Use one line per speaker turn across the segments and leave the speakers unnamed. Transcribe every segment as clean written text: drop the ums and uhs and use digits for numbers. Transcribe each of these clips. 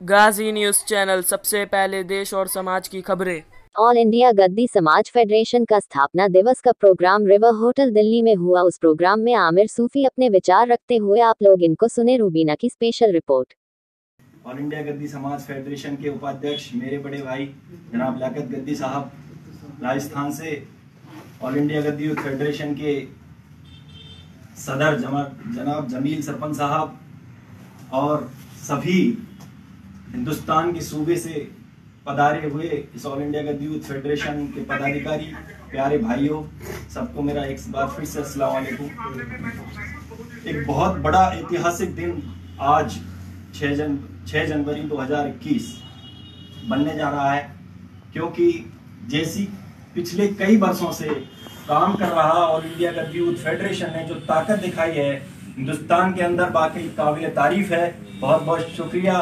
गाजी news channel, सबसे पहले देश और समाज की खबरें।
ऑल इंडिया गद्दी समाज फेडरेशन का स्थापना दिवस का प्रोग्राम रिवर होटल दिल्ली में हुआ। उस प्रोग्राम में आमिर सूफी अपने विचार रखते हुए आप लोग इनको सुने। रूबीना की स्पेशल रिपोर्ट।
ऑल इंडिया गद्दी समाज फेडरेशन के उपाध्यक्ष मेरे बड़े भाई जनाब लियाकत गद्दी साहब राजस्थान से, ऑल इंडिया गद्दी यूथ फेडरेशन के सदर जनाब जमील सरपंच साहब और सभी हिंदुस्तान के सूबे से पधारे हुए इस ऑल इंडिया गद्दी यूथ फेडरेशन के पदाधिकारी, प्यारे भाइयों, सबको मेरा एक बार फिर से अस्सलाम वालेकुम। एक बहुत बड़ा ऐतिहासिक दिन आज 6 जनवरी 2021 बनने जा रहा है, क्योंकि जैसी पिछले कई वर्षों से काम कर रहा ऑल इंडिया गद्दी यूथ फेडरेशन ने जो ताकत दिखाई है हिंदुस्तान के अंदर, बाकी काबिल तारीफ है। बहुत बहुत शुक्रिया।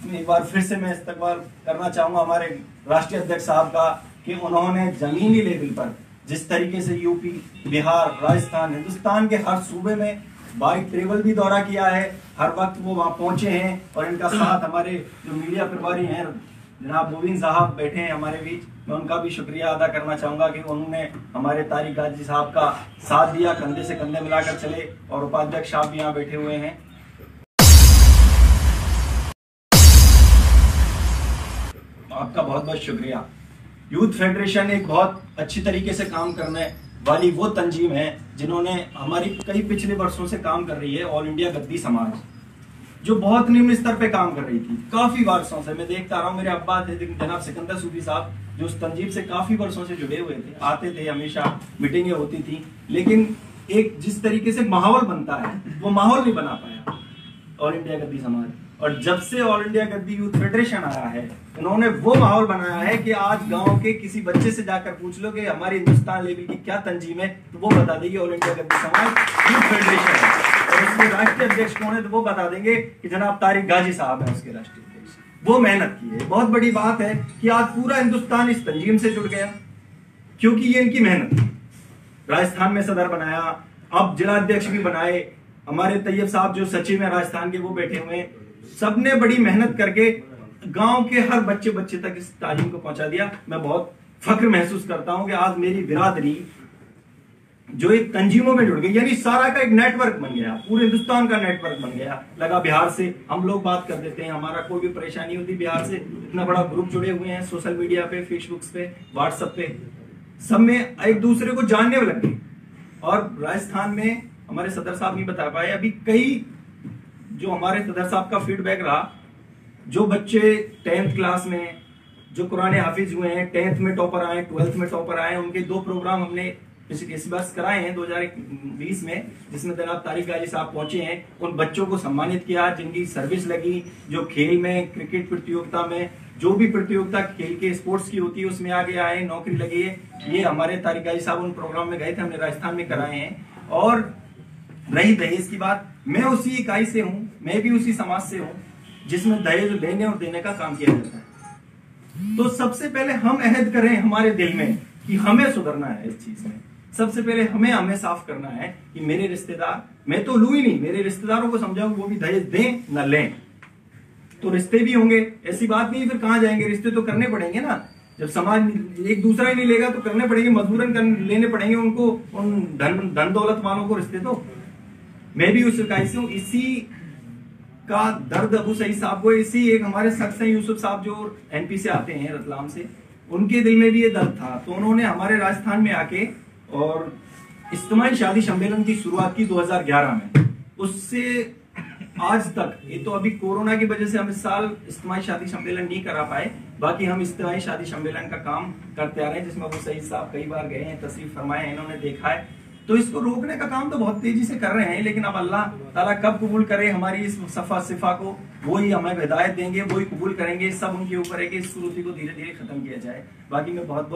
एक बार फिर से मैं इस्तकबाल करना चाहूंगा हमारे राष्ट्रीय अध्यक्ष साहब का कि उन्होंने जमीनी लेवल पर जिस तरीके से यूपी, बिहार, राजस्थान, हिंदुस्तान के हर सूबे में बाई ट्रेवल भी दौरा किया है, हर वक्त वो वहाँ पहुंचे हैं। और इनका साथ हमारे जो मीडिया प्रभारी हैं जनाब मुबीन साहब बैठे हैं हमारे बीच, मैं उनका भी शुक्रिया अदा करना चाहूंगा कि उन्होंने हमारे तारिक गाजी साहब का साथ दिया, कंधे से कंधे मिलाकर चले। और उपाध्यक्ष साहब भी यहाँ बैठे हुए हैं। आपका बहुत बहुत शुक्रिया। यूथ फेडरेशन एक बहुत अच्छी तरीके से काम करने वाली वो तंजीम है जिन्होंने हमारी कई पिछले वर्षों से काम कर रही है। ऑल इंडिया गद्दी समाज जो बहुत निम्न स्तर पे काम कर रही थी काफी वर्षों से, मैं देखता रहा हूँ। मेरे अब्बा थे जनाब सिकंदर सूफी साहब, जो उस तंजीम से काफी वर्षों से जुड़े हुए थे, आते थे, हमेशा मीटिंगें होती थी, लेकिन एक जिस तरीके से माहौल बनता है वो माहौल नहीं बना पाया ऑल इंडिया गद्दी समाज। और जब से ऑल इंडिया गद्दी यूथ फेडरेशन आया है, उन्होंने वो माहौल बनाया है कि आज गांव के किसी बच्चे से जाकर पूछ लो कि हमारी हिंदुस्तान लेवल की क्या तंजीम है, तो वो बता देगी ऑल इंडिया गद्दी समाज यूथ फेडरेशन है। और उसके राष्ट्रीय अध्यक्ष कौन है, तो वो बता देंगे कि जनाब तारिक गाजी साहब है उसके राष्ट्रीय अध्यक्ष। वो मेहनत की है। बहुत बड़ी बात है कि आज पूरा हिंदुस्तान इस तंजीम से जुड़ गया, क्योंकि ये इनकी मेहनत थी। राजस्थान में सदर बनाया, अब जिलाध्यक्ष भी बनाए। हमारे तैयब साहब जो सचिव है राजस्थान के, वो बैठे हुए हैं। सबने बड़ी मेहनत करके गांव के हर बच्चे तक इस तालीम को पहुंचा दिया। मैं बहुत फख्र महसूस करता हूं कि आज मेरी बिरादरी जो एक तंजीमों में जुड़ गई, यानी सारा का एक नेटवर्क बन गया, पूरे हिंदुस्तान का नेटवर्क बन गया। लगा बिहार से हम लोग बात कर देते हैं, हमारा कोई भी परेशानी होती बिहार से, इतना बड़ा ग्रुप जुड़े हुए हैं सोशल मीडिया पे, फेसबुक पे, व्हाट्सएप पे, सब में एक दूसरे को जानने में लग गए। और राजस्थान में हमारे सदर साहब नहीं बता पाए, अभी कई जो हमारे सदर साहब का फीडबैक रहा, जो बच्चे 10th क्लास में जो कुरान हाफिज हुए हैं, 10th में टॉपर आए, 12th में टॉपर आए, उनके 2 प्रोग्राम हमने इस बार कराए हैं 2020 में, जिसमें जनाब तारिक गाजी साहब पहुंचे हैं। उन बच्चों को सम्मानित किया जिनकी सर्विस लगी, जो खेल में, क्रिकेट प्रतियोगिता में, जो भी प्रतियोगिता खेल के स्पोर्ट्स की होती है उसमें आगे आए, नौकरी लगी है। ये हमारे तारिक गाजी साहब उन प्रोग्राम में गए थे, हमने राजस्थान में कराए हैं। और रही दहेज की बात, मैं उसी इकाई से हूं, मैं भी उसी समाज से हूं जिसमें दहेज लेने और देने का काम किया जाता है। तो सबसे पहले हम अहद करें हमारे दिल में कि हमें सुधरना है इस चीज में। सबसे पहले हमें साफ करना है कि मेरे रिश्तेदार, मैं तो लूं ही नहीं, मेरे रिश्तेदारों को समझाऊं वो भी दहेज दें न लें, तो रिश्ते भी होंगे। ऐसी बात नहीं, फिर कहां जाएंगे, रिश्ते तो करने पड़ेंगे ना। जब समाज एक दूसरा ही नहीं लेगा तो करने पड़ेंगे, मजबूरन लेने पड़ेंगे उनको, उन धन दौलत वालों को रिश्ते। तो मैं भी उस इकाई से हूं। इसी का दर्द अबू सईद साहब को, इसी एक हमारे शख्स हैं यूसुफ साहब जो एनपी से आते हैं, रतलाम से, उनके दिल में भी ये दर्द था। तो उन्होंने हमारे राजस्थान में आके और इज्तिमाई शादी सम्मेलन की शुरुआत की 2011 में। उससे आज तक, ये तो अभी कोरोना की वजह से हम इस साल इज्तिमाई शादी सम्मेलन नहीं करा पाए, बाकी हम इज्तिमाई शादी सम्मेलन का काम करते आ रहे हैं, जिसमें अबू सईद साहब कई बार गए हैं, तशरीफ फरमाए हैं, इन्होंने देखा है। तो इसको रोकने का काम तो बहुत तेजी से कर रहे हैं, लेकिन अब अल्लाह ताला कब कबूल करे हमारी इस सफा सिफा को, वो ही हमें हिदायत देंगे, वो ही कबूल करेंगे। सब उनके ऊपर है कि इस कुरीति को धीरे धीरे खत्म किया जाए। बाकी मैं बहुत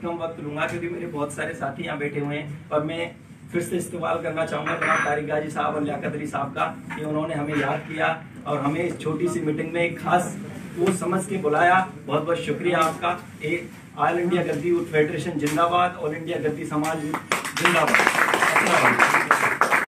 कम वक्त लूंगा, क्योंकि मेरे बहुत सारे साथी यहाँ बैठे हुए हैं। और मैं फिर से इस्तेमाल करना चाहूंगा जनाब तारिक गाजी साहब और लियाकत अली साहब का, कि उन्होंने हमें याद किया और हमें इस छोटी सी मीटिंग में खास वो समझ के बुलाया। बहुत बहुत शुक्रिया आपका। ऑल इंडिया गद्दी यूथ फेडरेशन जिंदाबाद, ऑल इंडिया गद्दी समाज जिंदाबाद।